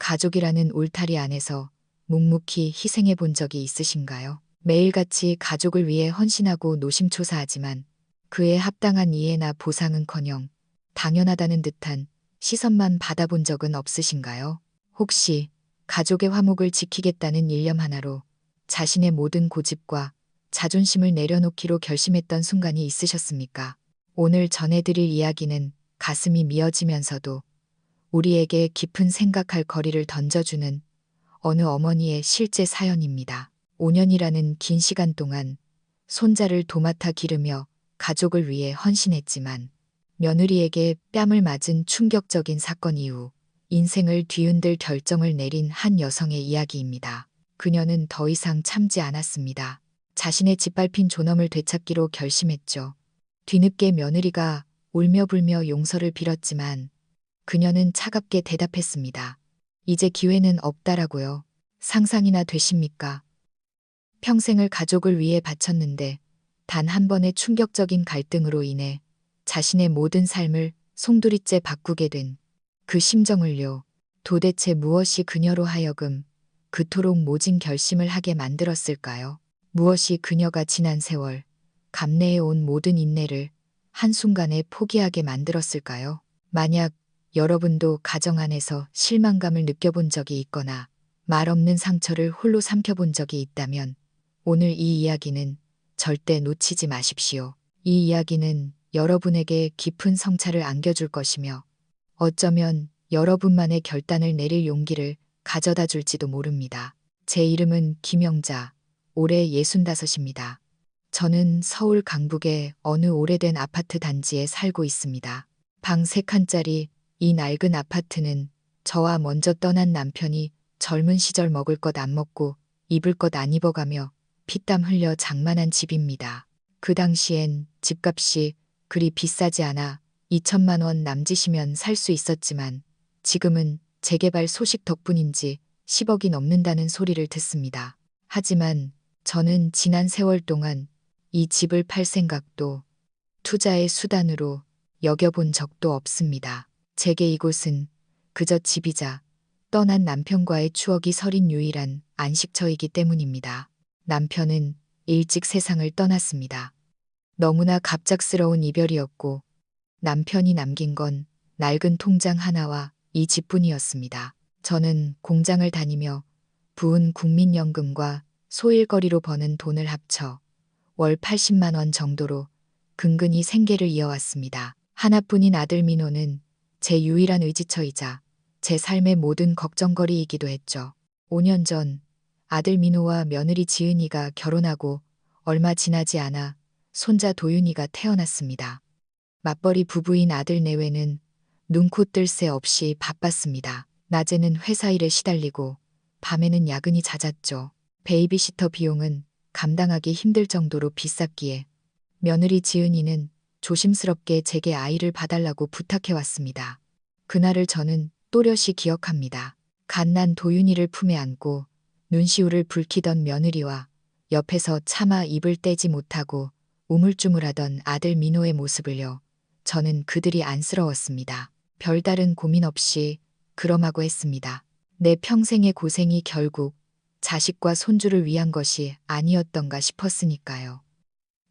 가족이라는 울타리 안에서 묵묵히 희생해 본 적이 있으신가요? 매일같이 가족을 위해 헌신하고 노심초사하지만 그에 합당한 이해나 보상은커녕 당연하다는 듯한 시선만 받아본 적은 없으신가요? 혹시 가족의 화목을 지키겠다는 일념 하나로 자신의 모든 고집과 자존심을 내려놓기로 결심했던 순간이 있으셨습니까? 오늘 전해드릴 이야기는 가슴이 미어지면서도 우리에게 깊은 생각할 거리를 던져주는 어느 어머니의 실제 사연입니다. 5년이라는 긴 시간 동안 손자를 도맡아 기르며 가족을 위해 헌신했지만 며느리에게 뺨을 맞은 충격적인 사건 이후 인생을 뒤흔들 결정을 내린 한 여성의 이야기입니다. 그녀는 더 이상 참지 않았습니다. 자신의 짓밟힌 존엄을 되찾기로 결심했죠. 뒤늦게 며느리가 울며불며 용서를 빌었지만 그녀는 차갑게 대답했습니다. 이제 기회는 없다라고요. 상상이나 되십니까? 평생을 가족을 위해 바쳤는데 단 한 번의 충격적인 갈등으로 인해 자신의 모든 삶을 송두리째 바꾸게 된 그 심정을요. 도대체 무엇이 그녀로 하여금 그토록 모진 결심을 하게 만들었을까요? 무엇이 그녀가 지난 세월 감내해온 모든 인내를 한순간에 포기하게 만들었을까요? 만약 여러분도 가정 안에서 실망감을 느껴본 적이 있거나 말없는 상처를 홀로 삼켜본 적이 있다면 오늘 이 이야기는 절대 놓치지 마십시오. 이 이야기는 여러분에게 깊은 성찰을 안겨줄 것이며 어쩌면 여러분만의 결단을 내릴 용기를 가져다 줄지도 모릅니다. 제 이름은 김영자, 올해 65입니다. 저는 서울 강북의 어느 오래된 아파트 단지에 살고 있습니다. 방 3칸짜리 이 낡은 아파트는 저와 먼저 떠난 남편이 젊은 시절 먹을 것 안 먹고 입을 것 안 입어가며 피땀 흘려 장만한 집입니다. 그 당시엔 집값이 그리 비싸지 않아 2천만 원 남짓이면 살 수 있었지만 지금은 재개발 소식 덕분인지 10억이 넘는다는 소리를 듣습니다. 하지만 저는 지난 세월 동안 이 집을 팔 생각도 투자의 수단으로 여겨본 적도 없습니다. 제게 이곳은 그저 집이자 떠난 남편과의 추억이 서린 유일한 안식처이기 때문입니다. 남편은 일찍 세상을 떠났습니다. 너무나 갑작스러운 이별이었고 남편이 남긴 건 낡은 통장 하나와 이 집뿐이었습니다. 저는 공장을 다니며 부은 국민연금과 소일거리로 버는 돈을 합쳐 월 80만 원 정도로 근근히 생계를 이어왔습니다. 하나뿐인 아들 민호는 제 유일한 의지처이자 제 삶의 모든 걱정거리이기도 했죠. 5년 전 아들 민호와 며느리 지은이가 결혼하고 얼마 지나지 않아 손자 도윤이가 태어났습니다. 맞벌이 부부인 아들 내외는 눈코 뜰 새 없이 바빴습니다. 낮에는 회사 일에 시달리고 밤에는 야근이 잦았죠. 베이비시터 비용은 감당하기 힘들 정도로 비쌌기에 며느리 지은이는 조심스럽게 제게 아이를 봐달라고 부탁해왔습니다. 그날을 저는 또렷이 기억합니다. 갓난 도윤이를 품에 안고 눈시울을 붉히던 며느리와 옆에서 차마 입을 떼지 못하고 우물쭈물하던 아들 민호의 모습을요. 저는 그들이 안쓰러웠습니다. 별다른 고민 없이 그럼하고 했습니다. 내 평생의 고생이 결국 자식과 손주를 위한 것이 아니었던가 싶었으니까요.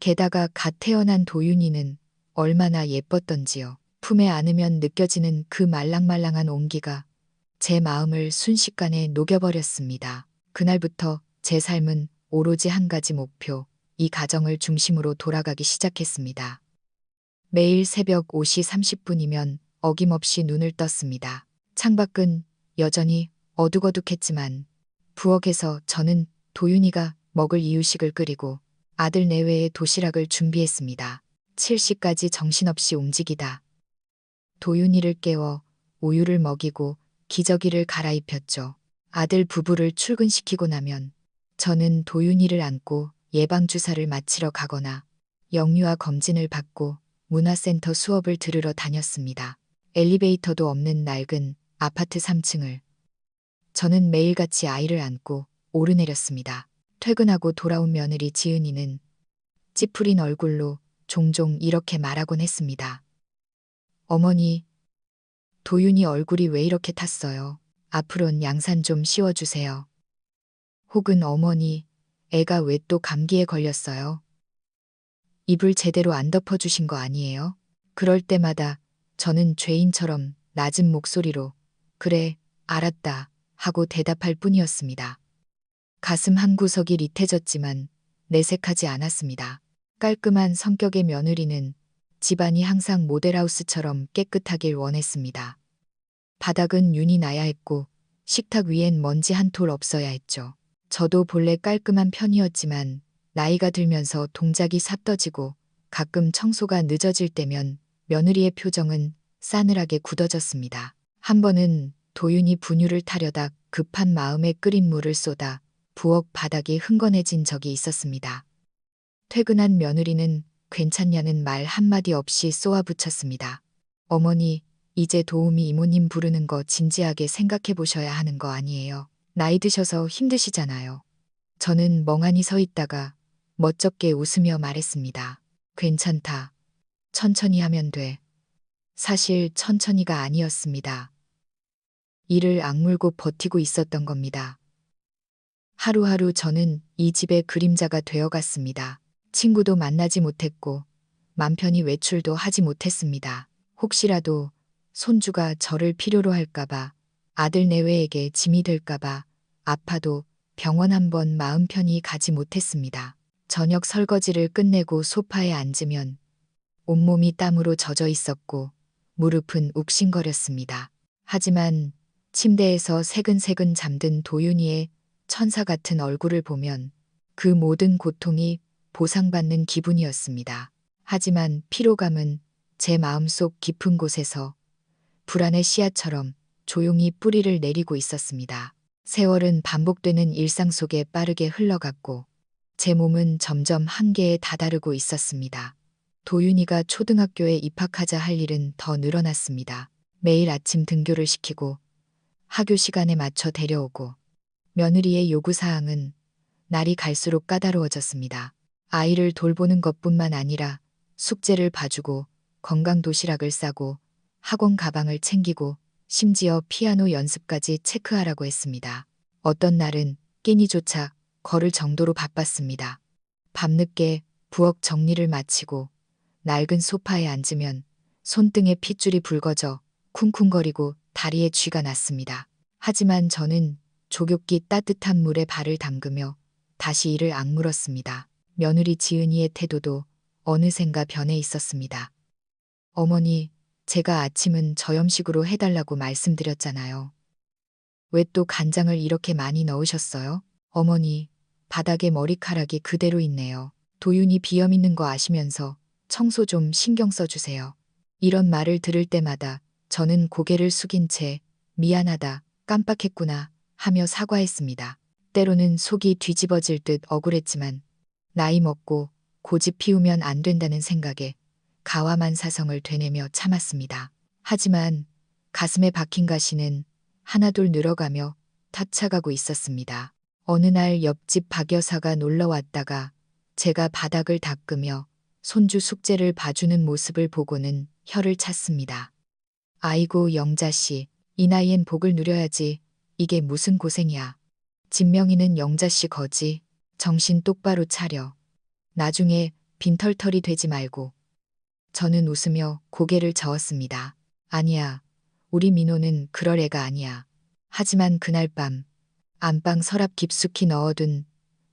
게다가 갓 태어난 도윤이는 얼마나 예뻤던지요. 품에 안으면 느껴지는 그 말랑말랑한 온기가 제 마음을 순식간에 녹여버렸습니다. 그날부터 제 삶은 오로지 한 가지 목표, 이 가정을 중심으로 돌아가기 시작했습니다. 매일 새벽 5시 30분이면 어김없이 눈을 떴습니다. 창밖은 여전히 어둑어둑했지만 부엌에서 저는 도윤이가 먹을 이유식을 끓이고 아들 내외의 도시락을 준비했습니다. 7시까지 정신없이 움직이다 도윤이를 깨워 우유를 먹이고 기저귀를 갈아입혔죠. 아들 부부를 출근시키고 나면 저는 도윤이를 안고 예방주사를 맞히러 가거나 영유아 검진을 받고 문화센터 수업을 들으러 다녔습니다. 엘리베이터도 없는 낡은 아파트 3층을 저는 매일같이 아이를 안고 오르내렸습니다. 퇴근하고 돌아온 며느리 지은이는 찌푸린 얼굴로 종종 이렇게 말하곤 했습니다. 어머니, 도윤이 얼굴이 왜 이렇게 탔어요? 앞으론 양산 좀 씌워주세요. 혹은 어머니, 애가 왜 또 감기에 걸렸어요? 이불 제대로 안 덮어주신 거 아니에요? 그럴 때마다 저는 죄인처럼 낮은 목소리로 그래, 알았다 하고 대답할 뿐이었습니다. 가슴 한구석이 릿해졌지만 내색하지 않았습니다. 깔끔한 성격의 며느리는 집안이 항상 모델하우스처럼 깨끗하길 원했습니다. 바닥은 윤이 나야 했고 식탁 위엔 먼지 한 톨 없어야 했죠. 저도 본래 깔끔한 편이었지만 나이가 들면서 동작이 삿떠지고 가끔 청소가 늦어질 때면 며느리의 표정은 싸늘하게 굳어졌습니다. 한 번은 도윤이 분유를 타려다 급한 마음에 끓인 물을 쏟아 부엌 바닥이 흥건해진 적이 있었습니다. 퇴근한 며느리는 괜찮냐는 말 한마디 없이 쏘아붙였습니다. 어머니, 이제 도우미 이모님 부르는 거 진지하게 생각해 보셔야 하는 거 아니에요. 나이 드셔서 힘드시잖아요. 저는 멍하니 서 있다가 멋쩍게 웃으며 말했습니다. 괜찮다. 천천히 하면 돼. 사실 천천히가 아니었습니다. 이를 악물고 버티고 있었던 겁니다. 하루하루 저는 이 집의 그림자가 되어갔습니다. 친구도 만나지 못했고 맘 편히 외출도 하지 못했습니다. 혹시라도 손주가 저를 필요로 할까봐, 아들 내외에게 짐이 될까봐 아파도 병원 한번 마음 편히 가지 못했습니다. 저녁 설거지를 끝내고 소파에 앉으면 온몸이 땀으로 젖어 있었고 무릎은 욱신거렸습니다. 하지만 침대에서 새근새근 잠든 도윤이의 천사 같은 얼굴을 보면 그 모든 고통이 보상받는 기분이었습니다. 하지만 피로감은 제 마음속 깊은 곳에서 불안의 씨앗처럼 조용히 뿌리를 내리고 있었습니다. 세월은 반복되는 일상 속에 빠르게 흘러갔고 제 몸은 점점 한계에 다다르고 있었습니다. 도윤이가 초등학교에 입학하자 할 일은 더 늘어났습니다. 매일 아침 등교를 시키고 학교 시간에 맞춰 데려오고 며느리의 요구사항은 날이 갈수록 까다로워졌습니다. 아이를 돌보는 것뿐만 아니라 숙제를 봐주고 건강 도시락을 싸고 학원 가방을 챙기고 심지어 피아노 연습까지 체크하라고 했습니다. 어떤 날은 끼니조차 걸을 정도로 바빴습니다. 밤늦게 부엌 정리를 마치고 낡은 소파에 앉으면 손등에 핏줄이 붉어져 쿵쿵거리고 다리에 쥐가 났습니다. 하지만 저는 조급기 따뜻한 물에 발을 담그며 다시 이를 악물었습니다. 며느리 지은이의 태도도 어느샌가 변해 있었습니다. 어머니, 제가 아침은 저염식으로 해달라고 말씀드렸잖아요. 왜 또 간장을 이렇게 많이 넣으셨어요? 어머니, 바닥에 머리카락이 그대로 있네요. 도윤이 비염 있는 거 아시면서 청소 좀 신경 써주세요. 이런 말을 들을 때마다 저는 고개를 숙인 채 미안하다, 깜빡했구나 하며 사과했습니다. 때로는 속이 뒤집어질 듯 억울했지만 나이 먹고 고집 피우면 안 된다는 생각에 가와만사성을 되뇌며 참았습니다. 하지만 가슴에 박힌 가시는 하나둘 늘어가며 타쳐가고 있었습니다. 어느 날 옆집 박 여사가 놀러 왔다가 제가 바닥을 닦으며 손주 숙제를 봐주는 모습을 보고는 혀를 찼습니다. 아이고 영자씨, 이 나이엔 복을 누려야지. 이게 무슨 고생이야. 진명이는 영자씨 거지. 정신 똑바로 차려. 나중에 빈털털이 되지 말고. 저는 웃으며 고개를 저었습니다. 아니야. 우리 민호는 그럴 애가 아니야. 하지만 그날 밤 안방 서랍 깊숙이 넣어둔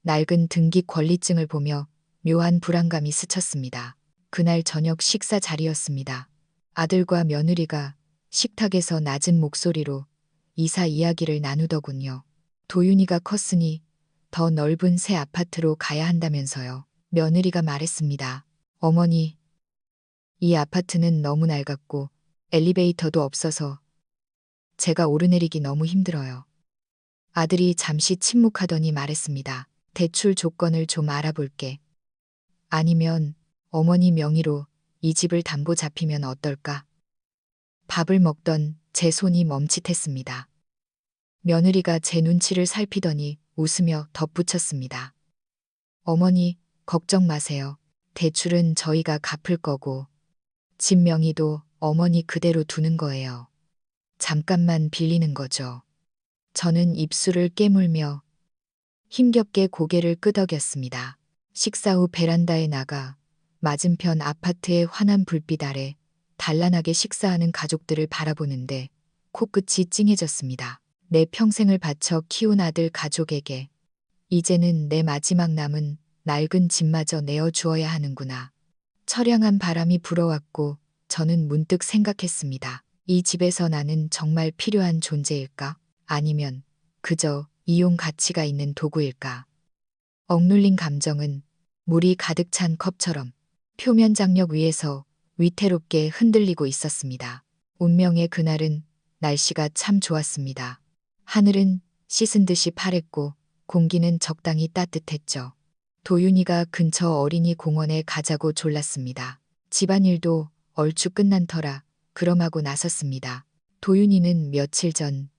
낡은 등기 권리증을 보며 묘한 불안감이 스쳤습니다. 그날 저녁 식사 자리였습니다. 아들과 며느리가 식탁에서 낮은 목소리로 이사 이야기를 나누더군요. 도윤이가 컸으니 더 넓은 새 아파트로 가야 한다면서요. 며느리가 말했습니다. 어머니, 이 아파트는 너무 낡았고 엘리베이터도 없어서 제가 오르내리기 너무 힘들어요. 아들이 잠시 침묵하더니 말했습니다. 대출 조건을 좀 알아볼게. 아니면 어머니 명의로 이 집을 담보 잡히면 어떨까? 밥을 먹던 제 손이 멈칫했습니다. 며느리가 제 눈치를 살피더니 웃으며 덧붙였습니다. 어머니, 걱정 마세요. 대출은 저희가 갚을 거고 집 명의도 어머니 그대로 두는 거예요. 잠깐만 빌리는 거죠. 저는 입술을 깨물며 힘겹게 고개를 끄덕였습니다. 식사 후 베란다에 나가 맞은편 아파트의 환한 불빛 아래 단란하게 식사하는 가족들을 바라보는데 코끝이 찡해졌습니다. 내 평생을 바쳐 키운 아들 가족에게 이제는 내 마지막 남은 낡은 집마저 내어주어야 하는구나. 처량한 바람이 불어왔고 저는 문득 생각했습니다. 이 집에서 나는 정말 필요한 존재일까? 아니면 그저 이용 가치가 있는 도구일까? 억눌린 감정은 물이 가득 찬 컵처럼 표면 장력 위에서 위태롭게 흔들리고 있었습니다. 운명의 그날은 날씨가 참 좋았습니다. 하늘은 씻은 듯이 파랬고 공기는 적당히 따뜻했죠. 도윤이가 근처 어린이 공원에 가자고 졸랐습니다. 집안일도 얼추 끝난 터라 그럼하고 나섰습니다. 도윤이는 며칠 전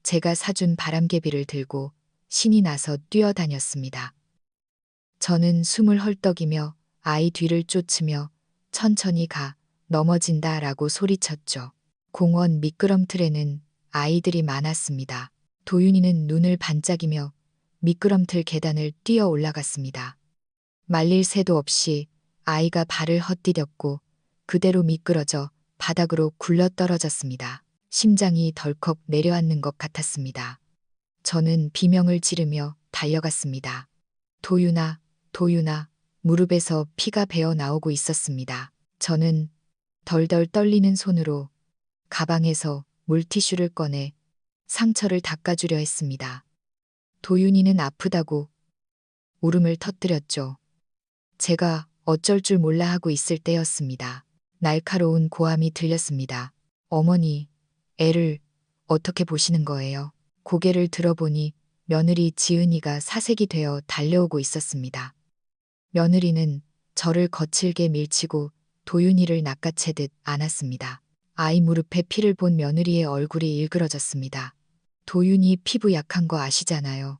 제가 사준 바람개비를 들고 신이 나서 뛰어다녔습니다. 저는 숨을 헐떡이며 아이 뒤를 쫓으며 천천히 가 넘어진다 라고 소리쳤죠. 공원 미끄럼틀에는 아이들이 많았습니다. 도윤이는 눈을 반짝이며 미끄럼틀 계단을 뛰어 올라갔습니다. 말릴 새도 없이 아이가 발을 헛디뎠고 그대로 미끄러져 바닥으로 굴러 떨어졌습니다. 심장이 덜컥 내려앉는 것 같았습니다. 저는 비명을 지르며 달려갔습니다. 도윤아, 도윤아, 무릎에서 피가 배어 나오고 있었습니다. 저는 덜덜 떨리는 손으로 가방에서 물티슈를 꺼내 상처를 닦아주려 했습니다. 도윤이는 아프다고 울음을 터뜨렸죠. 제가 어쩔 줄 몰라 하고 있을 때였습니다. 날카로운 고함이 들렸습니다. 어머니, 애를 어떻게 보시는 거예요? 고개를 들어보니 며느리 지은이가 사색이 되어 달려오고 있었습니다. 며느리는 저를 거칠게 밀치고 도윤이를 낚아채듯 안았습니다. 아이 무릎에 피를 본 며느리의 얼굴이 일그러졌습니다. 도윤이 피부 약한 거 아시잖아요.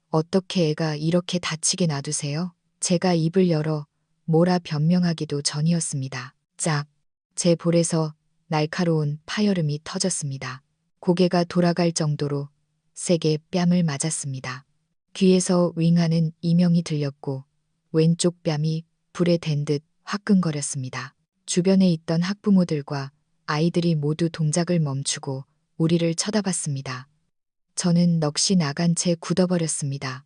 어떻게 애가 이렇게 다치게 놔두세요? 제가 입을 열어 뭐라 변명하기도 전이었습니다. 짝! 제 볼에서 날카로운 파열음이 터졌습니다. 고개가 돌아갈 정도로 세게 뺨을 맞았습니다. 귀에서 윙하는 이명이 들렸고 왼쪽 뺨이 불에 댄 듯 화끈거렸습니다. 주변에 있던 학부모들과 아이들이 모두 동작을 멈추고 우리를 쳐다봤습니다. 저는 넋이 나간 채 굳어버렸습니다.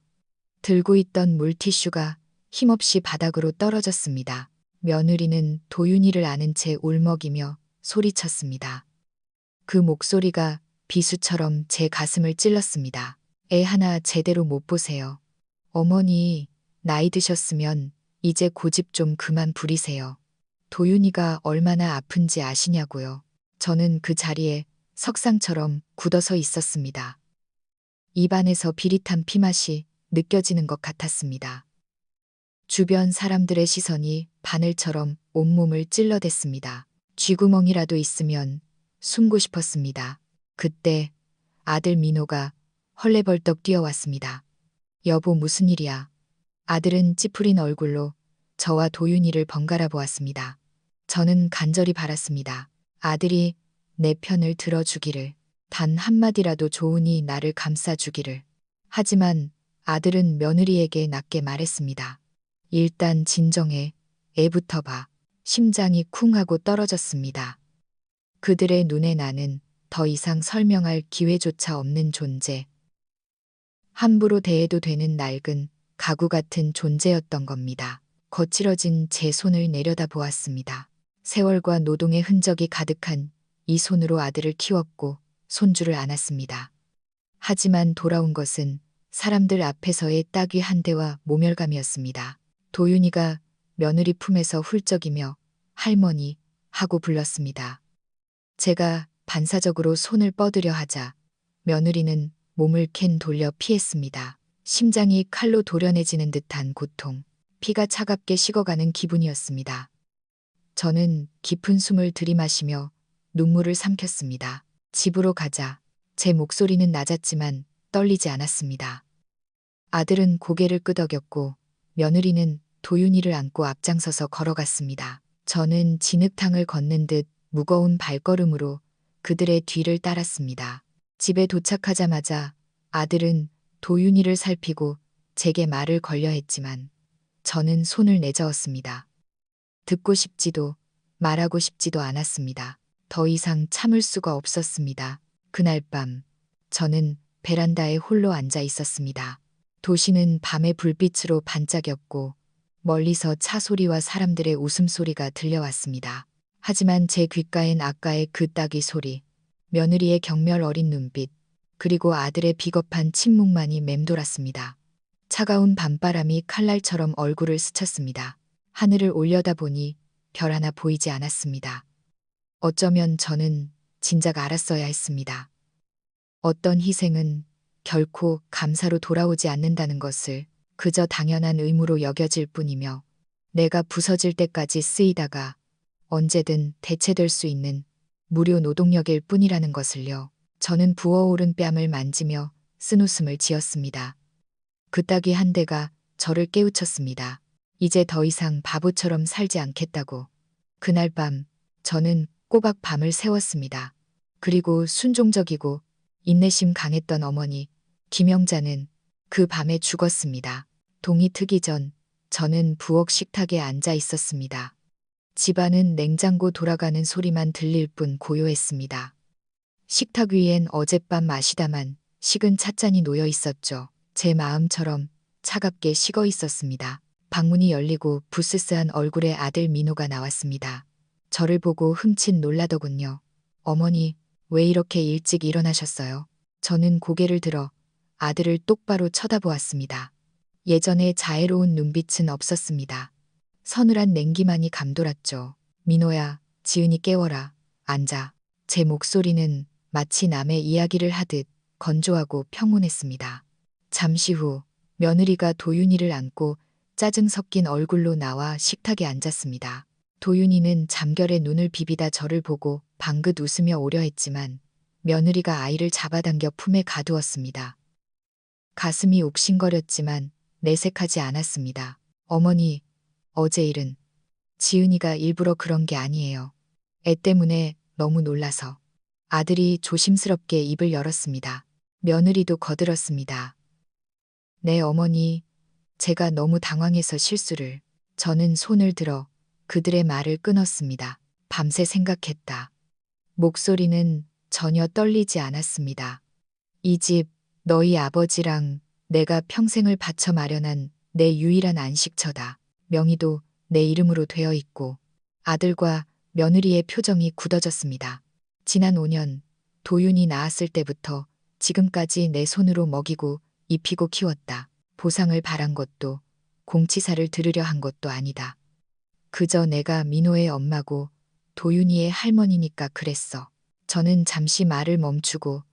들고 있던 물티슈가 힘없이 바닥으로 떨어졌습니다. 며느리는 도윤이를 안은 채 울먹이며 소리쳤습니다. 그 목소리가 비수처럼 제 가슴을 찔렀습니다. 애 하나 제대로 못 보세요. 어머니, 나이 드셨으면 이제 고집 좀 그만 부리세요. 도윤이가 얼마나 아픈지 아시냐고요. 저는 그 자리에 석상처럼 굳어서 있었습니다. 입안에서 비릿한 피맛이 느껴지는 것 같았습니다. 주변 사람들의 시선이 바늘처럼 온몸을 찔러댔습니다. 쥐구멍이라도 있으면 숨고 싶었습니다. 그때 아들 민호가 헐레벌떡 뛰어왔습니다. 여보, 무슨 일이야? 아들은 찌푸린 얼굴로 저와 도윤이를 번갈아 보았습니다. 저는 간절히 바랐습니다. 아들이 내 편을 들어주기를, 단 한마디라도 좋으니 나를 감싸주기를. 하지만 아들은 며느리에게 낮게 말했습니다. 일단 진정해. 애부터 봐. 심장이 쿵 하고 떨어졌습니다. 그들의 눈에 나는 더 이상 설명할 기회조차 없는 존재. 함부로 대해도 되는 낡은 가구 같은 존재였던 겁니다. 거칠어진 제 손을 내려다 보았습니다. 세월과 노동의 흔적이 가득한 이 손으로 아들을 키웠고 손주를 안았습니다. 하지만 돌아온 것은 사람들 앞에서의 따귀 한 대와 모멸감이었습니다. 도윤이가 며느리 품에서 훌쩍이며 할머니 하고 불렀습니다. 제가 반사적으로 손을 뻗으려 하자 며느리는 몸을 캔 돌려 피했습니다. 심장이 칼로 도려내지는 듯한 고통, 피가 차갑게 식어가는 기분이었습니다. 저는 깊은 숨을 들이마시며 눈물을 삼켰습니다. 집으로 가자. 제 목소리는 낮았지만 떨리지 않았습니다. 아들은 고개를 끄덕였고 며느리는 도윤이를 안고 앞장서서 걸어갔습니다. 저는 진흙탕을 걷는 듯 무거운 발걸음으로 그들의 뒤를 따랐습니다. 집에 도착하자마자 아들은 도윤이를 살피고 제게 말을 걸려 했지만 저는 손을 내저었습니다. 듣고 싶지도 말하고 싶지도 않았습니다. 더 이상 참을 수가 없었습니다. 그날 밤 저는 베란다에 홀로 앉아 있었습니다. 도시는 밤의 불빛으로 반짝였고 멀리서 차 소리와 사람들의 웃음소리가 들려왔습니다. 하지만 제 귓가엔 아까의 그 따귀 소리, 며느리의 경멸 어린 눈빛, 그리고 아들의 비겁한 침묵만이 맴돌았습니다. 차가운 밤바람이 칼날처럼 얼굴을 스쳤습니다. 하늘을 올려다보니 별 하나 보이지 않았습니다. 어쩌면 저는 진작 알았어야 했습니다. 어떤 희생은 결코 감사로 돌아오지 않는다는 것을 그저 당연한 의무로 여겨질 뿐이며 내가 부서질 때까지 쓰이다가 언제든 대체될 수 있는 무료 노동력일 뿐이라는 것을요. 저는 부어오른 뺨을 만지며 쓴웃음을 지었습니다. 그 따귀 한 대가 저를 깨우쳤습니다. 이제 더 이상 바보처럼 살지 않겠다고. 그날 밤 저는 꼬박 밤을 새웠습니다. 그리고 순종적이고 인내심 강했던 어머니 김영자는 그 밤에 죽었습니다. 동이 트기 전 저는 부엌 식탁에 앉아 있었습니다. 집안은 냉장고 돌아가는 소리만 들릴 뿐 고요했습니다. 식탁 위엔 어젯밤 마시다만 식은 찻잔이 놓여 있었죠. 제 마음처럼 차갑게 식어 있었습니다. 방문이 열리고 부스스한 얼굴의 아들 민호가 나왔습니다. 저를 보고 흠칫 놀라더군요. 어머니, 왜 이렇게 일찍 일어나셨어요? 저는 고개를 들어 아들을 똑바로 쳐다보았습니다. 예전의 자애로운 눈빛은 없었습니다. 서늘한 냉기만이 감돌았죠. 민호야, 지은이 깨워라. 앉아. 제 목소리는 마치 남의 이야기를 하듯 건조하고 평온했습니다. 잠시 후 며느리가 도윤이를 안고 짜증 섞인 얼굴로 나와 식탁에 앉았습니다. 도윤이는 잠결에 눈을 비비다 저를 보고 방긋 웃으며 오려 했지만 며느리가 아이를 잡아당겨 품에 가두었습니다. 가슴이 옥신거렸지만 내색하지 않았습니다. 어머니, 어제 일은 지은이가 일부러 그런 게 아니에요. 애 때문에 너무 놀라서. 아들이 조심스럽게 입을 열었습니다. 며느리도 거들었습니다. 네, 어머니, 제가 너무 당황해서 실수를. 저는 손을 들어 그들의 말을 끊었습니다. 밤새 생각했다. 목소리는 전혀 떨리지 않았습니다. 이 집, 너희 아버지랑 내가 평생을 바쳐 마련한 내 유일한 안식처다. 명의도 내 이름으로 되어 있고 아들과 며느리의 표정이 굳어졌습니다. 지난 5년 도윤이 낳았을 때부터 지금까지 내 손으로 먹이고 입히고 키웠다. 보상을 바란 것도 공치사를 들으려 한 것도 아니다. 그저 내가 민호의 엄마고 도윤이의 할머니니까 그랬어. 저는 잠시 말을 멈추고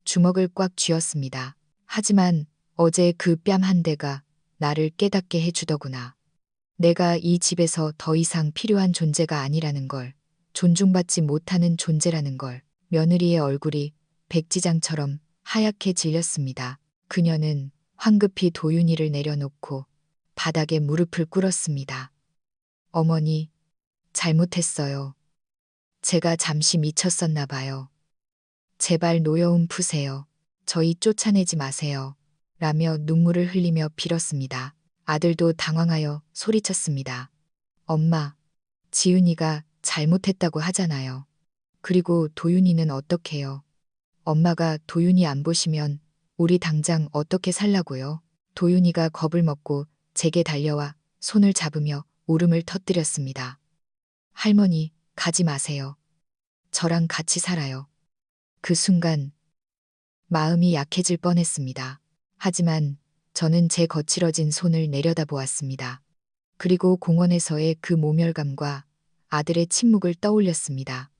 주먹을 꽉 쥐었습니다. 하지만 어제 그 뺨 한 대가 나를 깨닫게 해주더구나. 내가 이 집에서 더 이상 필요한 존재가 아니라는 걸, 존중받지 못하는 존재라는 걸. 며느리의 얼굴이 백지장처럼 하얗게 질렸습니다. 그녀는 황급히 도윤이를 내려놓고 바닥에 무릎을 꿇었습니다. 어머니, 잘못했어요. 제가 잠시 미쳤었나 봐요. 제발 노여움 푸세요. 저희 쫓아내지 마세요. 라며 눈물을 흘리며 빌었습니다. 아들도 당황하여 소리쳤습니다. 엄마, 지은이가 잘못했다고 하잖아요. 그리고 도윤이는 어떡해요? 엄마가 도윤이 안 보시면 우리 당장 어떻게 살라고요? 도윤이가 겁을 먹고 제게 달려와 손을 잡으며 울음을 터뜨렸습니다. 할머니, 가지 마세요. 저랑 같이 살아요. 그 순간 마음이 약해질 뻔했습니다. 하지만 저는 제 거칠어진 손을 내려다보았습니다. 그리고 공원에서의 그 모멸감과 아들의 침묵을 떠올렸습니다.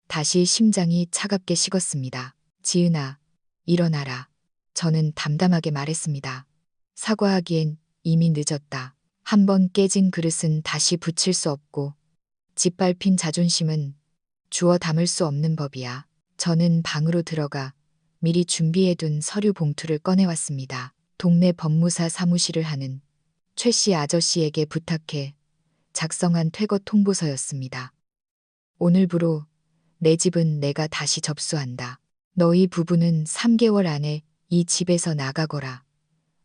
다시 심장이 차갑게 식었습니다. 지은아, 일어나라. 저는 담담하게 말했습니다. 사과하기엔 이미 늦었다. 한 번 깨진 그릇은 다시 붙일 수 없고 짓밟힌 자존심은 주워 담을 수 없는 법이야. 저는 방으로 들어가 미리 준비해둔 서류 봉투를 꺼내왔습니다. 동네 법무사 사무실을 하는 최 씨 아저씨에게 부탁해 작성한 퇴거 통보서였습니다. 오늘부로 내 집은 내가 다시 접수한다. 너희 부부는 3개월 안에 이 집에서 나가거라.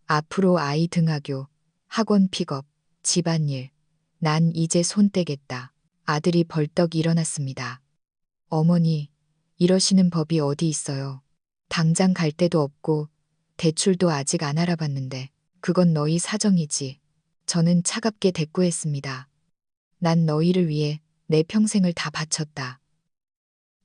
앞으로 아이 등하교, 학원 픽업, 집안일. 난 이제 손 떼겠다. 아들이 벌떡 일어났습니다. 어머니, 이러시는 법이 어디 있어요. 당장 갈 데도 없고 대출도 아직 안 알아봤는데 그건 너희 사정이지. 저는 차갑게 대꾸했습니다. 난 너희를 위해 내 평생을 다 바쳤다.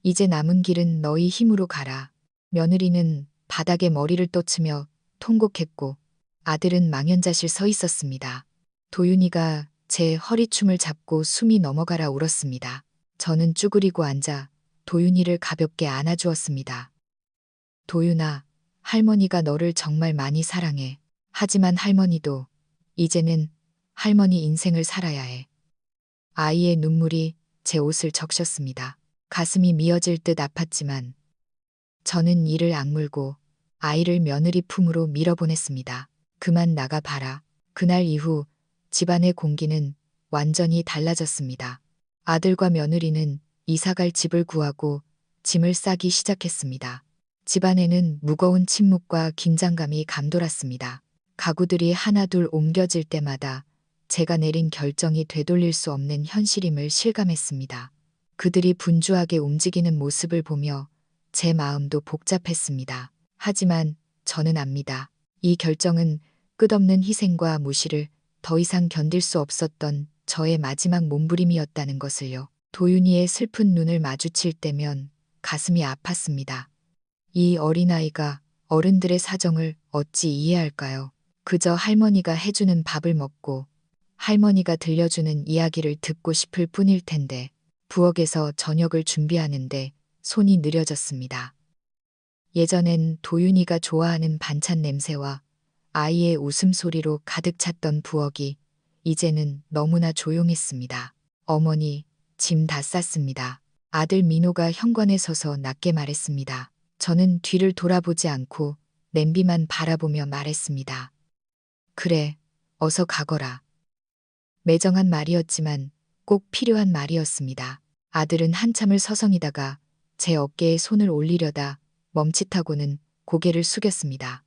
이제 남은 길은 너희 힘으로 가라. 며느리는 바닥에 머리를 떠치며 통곡했고 아들은 망연자실 서 있었습니다. 도윤이가 제 허리춤을 잡고 숨이 넘어가라 울었습니다. 저는 쭈그리고 앉아 도윤이를 가볍게 안아주었습니다. 도윤아, 할머니가 너를 정말 많이 사랑해. 하지만 할머니도 이제는 할머니 인생을 살아야 해. 아이의 눈물이 제 옷을 적셨습니다. 가슴이 미어질 듯 아팠지만 저는 이를 악물고 아이를 며느리 품으로 밀어보냈습니다. 그만 나가봐라. 그날 이후 집안의 공기는 완전히 달라졌습니다. 아들과 며느리는 이사갈 집을 구하고 짐을 싸기 시작했습니다. 집안에는 무거운 침묵과 긴장감이 감돌았습니다. 가구들이 하나둘 옮겨질 때마다 제가 내린 결정이 되돌릴 수 없는 현실임을 실감했습니다. 그들이 분주하게 움직이는 모습을 보며 제 마음도 복잡했습니다. 하지만 저는 압니다. 이 결정은 끝없는 희생과 무시를 더 이상 견딜 수 없었던 저의 마지막 몸부림이었다는 것을요. 도윤이의 슬픈 눈을 마주칠 때면 가슴이 아팠습니다. 이 어린아이가 어른들의 사정을 어찌 이해할까요? 그저 할머니가 해주는 밥을 먹고 할머니가 들려주는 이야기를 듣고 싶을 뿐일 텐데 부엌에서 저녁을 준비하는데 손이 느려졌습니다. 예전엔 도윤이가 좋아하는 반찬 냄새와 아이의 웃음소리로 가득 찼던 부엌이 이제는 너무나 조용했습니다. 어머니, 짐 다 쌌습니다. 아들 민호가 현관에 서서 낮게 말했습니다. 저는 뒤를 돌아보지 않고 냄비만 바라보며 말했습니다. 그래, 어서 가거라. 매정한 말이었지만 꼭 필요한 말이었습니다. 아들은 한참을 서성이다가 제 어깨에 손을 올리려다 멈칫하고는 고개를 숙였습니다.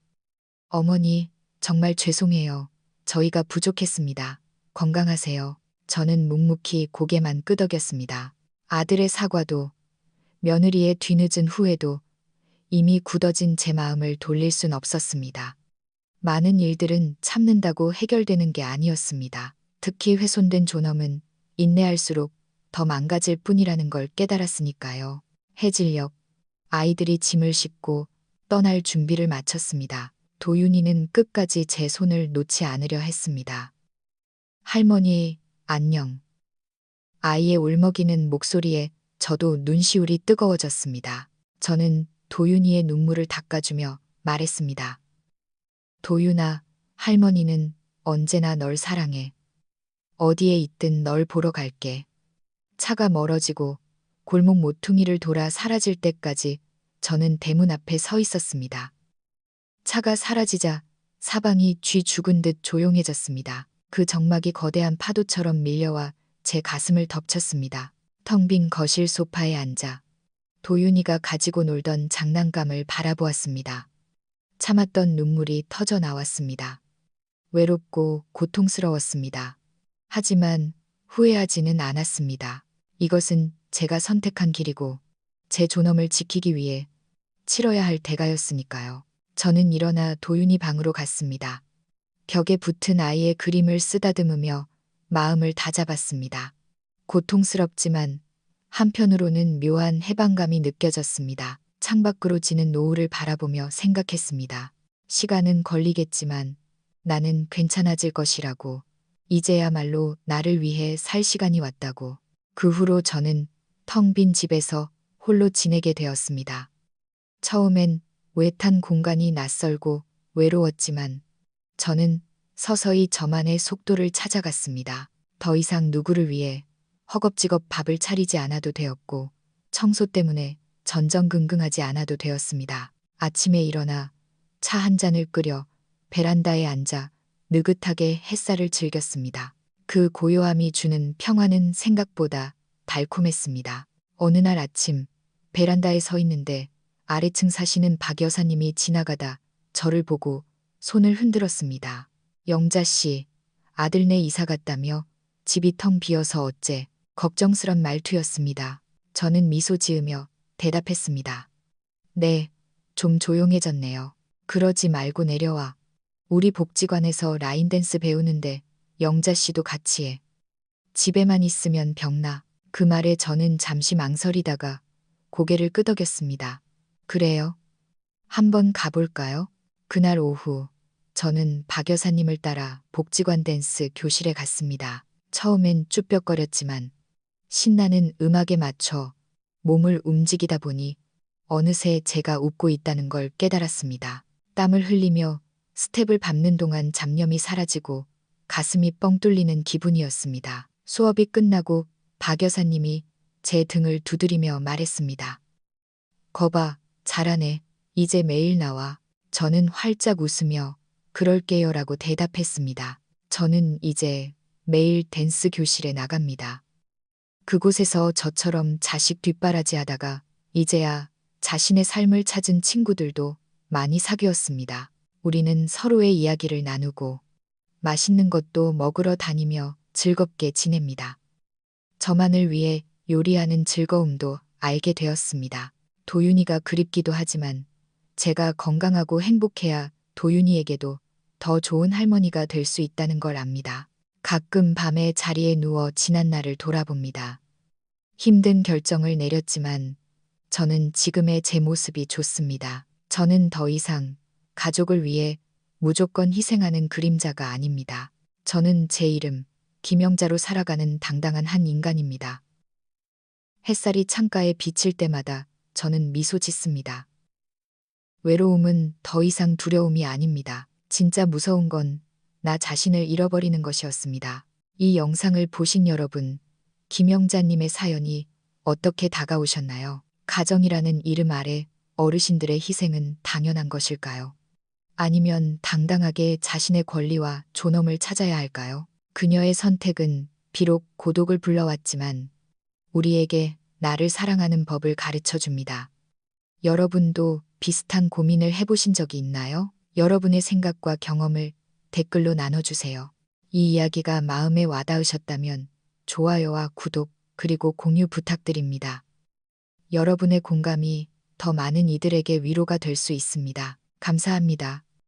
어머니, 정말 죄송해요. 저희가 부족했습니다. 건강하세요. 저는 묵묵히 고개만 끄덕였습니다. 아들의 사과도 며느리의 뒤늦은 후회도 이미 굳어진 제 마음을 돌릴 순 없었습니다. 많은 일들은 참는다고 해결되는 게 아니었습니다. 특히 훼손된 존엄은 인내할수록 더 망가질 뿐이라는 걸 깨달았으니까요. 해질녘 아이들이 짐을 싣고 떠날 준비를 마쳤습니다. 도윤이는 끝까지 제 손을 놓지 않으려 했습니다. 할머니, 안녕. 아이의 울먹이는 목소리에 저도 눈시울이 뜨거워졌습니다. 저는 도윤이의 눈물을 닦아주며 말했습니다. 도윤아, 할머니는 언제나 널 사랑해. 어디에 있든 널 보러 갈게. 차가 멀어지고 골목 모퉁이를 돌아 사라질 때까지 저는 대문 앞에 서 있었습니다. 차가 사라지자 사방이 쥐 죽은 듯 조용해졌습니다. 그 정막이 거대한 파도처럼 밀려와 제 가슴을 덮쳤습니다. 텅 빈 거실 소파에 앉아 도윤이가 가지고 놀던 장난감을 바라보았습니다. 참았던 눈물이 터져 나왔습니다. 외롭고 고통스러웠습니다. 하지만 후회하지는 않았습니다. 이것은 제가 선택한 길이고 제 존엄을 지키기 위해 치러야 할 대가였으니까요. 저는 일어나 도윤이 방으로 갔습니다. 벽에 붙은 아이의 그림을 쓰다듬으며 마음을 다잡았습니다. 고통스럽지만 한편으로는 묘한 해방감이 느껴졌습니다. 창밖으로 지는 노을을 바라보며 생각했습니다. 시간은 걸리겠지만 나는 괜찮아질 것이라고, 이제야말로 나를 위해 살 시간이 왔다고. 그 후로 저는 텅 빈 집에서 홀로 지내게 되었습니다. 처음엔 외탄 공간이 낯설고 외로웠지만 저는 서서히 저만의 속도를 찾아갔습니다. 더 이상 누구를 위해 허겁지겁 밥을 차리지 않아도 되었고 청소 때문에 전전긍긍하지 않아도 되었습니다. 아침에 일어나 차 한 잔을 끓여 베란다에 앉아 느긋하게 햇살을 즐겼습니다. 그 고요함이 주는 평화는 생각보다 달콤했습니다. 어느 날 아침 베란다에 서 있는데 아래층 사시는 박 여사님이 지나가다 저를 보고 손을 흔들었습니다. 영자 씨, 아들네 이사 갔다며 집이 텅 비어서 어째 걱정스런 말투였습니다. 저는 미소 지으며 대답했습니다. 네, 좀 조용해졌네요. 그러지 말고 내려와. 우리 복지관에서 라인댄스 배우는데 영자 씨도 같이 해. 집에만 있으면 병나. 그 말에 저는 잠시 망설이다가 고개를 끄덕였습니다. 그래요? 한번 가볼까요? 그날 오후 저는 박 여사님을 따라 복지관 댄스 교실에 갔습니다. 처음엔 쭈뼛거렸지만 신나는 음악에 맞춰 몸을 움직이다 보니 어느새 제가 웃고 있다는 걸 깨달았습니다. 땀을 흘리며 스텝을 밟는 동안 잡념이 사라지고 가슴이 뻥 뚫리는 기분이었습니다. 수업이 끝나고 박 여사님이 제 등을 두드리며 말했습니다. 거봐, 잘하네. 이제 매일 나와. 저는 활짝 웃으며 그럴게요라고 대답했습니다. 저는 이제 매일 댄스 교실에 나갑니다. 그곳에서 저처럼 자식 뒷바라지 하다가 이제야 자신의 삶을 찾은 친구들도 많이 사귀었습니다. 우리는 서로의 이야기를 나누고 맛있는 것도 먹으러 다니며 즐겁게 지냅니다. 저만을 위해 요리하는 즐거움도 알게 되었습니다. 도윤이가 그립기도 하지만 제가 건강하고 행복해야 도윤이에게도 더 좋은 할머니가 될 수 있다는 걸 압니다. 가끔 밤에 자리에 누워 지난 날을 돌아봅니다. 힘든 결정을 내렸지만 저는 지금의 제 모습이 좋습니다. 저는 더 이상 가족을 위해 무조건 희생하는 그림자가 아닙니다. 저는 제 이름 김영자로 살아가는 당당한 한 인간입니다. 햇살이 창가에 비칠 때마다 저는 미소 짓습니다. 외로움은 더 이상 두려움이 아닙니다. 진짜 무서운 건 나 자신을 잃어버리는 것이었습니다. 이 영상을 보신 여러분, 김영자님의 사연이 어떻게 다가오셨나요? 가정이라는 이름 아래 어르신들의 희생은 당연한 것일까요? 아니면 당당하게 자신의 권리와 존엄을 찾아야 할까요? 그녀의 선택은 비록 고독을 불러왔지만 우리에게 나를 사랑하는 법을 가르쳐 줍니다. 여러분도 비슷한 고민을 해보신 적이 있나요? 여러분의 생각과 경험을 댓글로 나눠주세요. 이 이야기가 마음에 와닿으셨다면 좋아요와 구독 그리고 공유 부탁드립니다. 여러분의 공감이 더 많은 이들에게 위로가 될 수 있습니다. 감사합니다.